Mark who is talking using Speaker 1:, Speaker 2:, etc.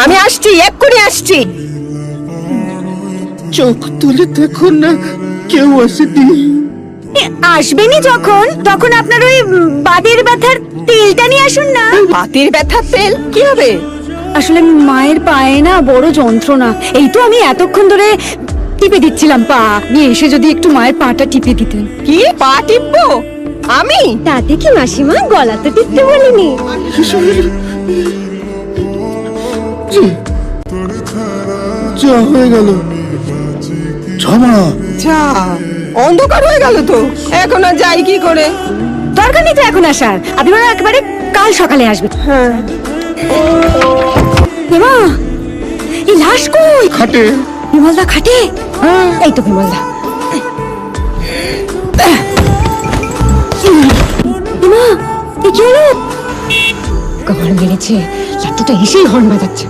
Speaker 1: আমি আসছি, এক্ষুনি আসছি।
Speaker 2: চোখ তুলে দেখুন না, কেউ আসেনি।
Speaker 3: আসবেনি যখন, তখন আপনার ওই বাতের ব্যথার তেলটা নিয়ে আসুন না।
Speaker 1: বাতের ব্যথার তেল কি হবে?
Speaker 3: আসলে মায়ের পায়ে না বড় যন্ত্রণা, এই তো আমি এতক্ষণ ধরে টিপে দিচ্ছিলাম পা। আপনি এসে যদি একটু মায়ের পাটা টিপে দিতেন।
Speaker 1: কি পা টিপবো আমি?
Speaker 3: তাতে কি মাসিমা, গলা তো টিপতে বলিনি।
Speaker 2: যা হয়ে গেল, ঝামা।
Speaker 1: যা, অন্ধকার হয়ে গেল তো, এখন আর যাই কি করে?
Speaker 3: দরকার নেই তো এখন আসার, আপনি বরং একেবারে কাল সকালে আসবেন।
Speaker 1: হ্যাঁ,
Speaker 3: মা, এই লাশ কই?
Speaker 2: খাটে।
Speaker 3: বিমলদা খাটে? এই তো বিমলদা। মা, এ কি হলো? কখন মেরেছে, লাট্টুটা এসেই হর্ন বাজাচ্ছে।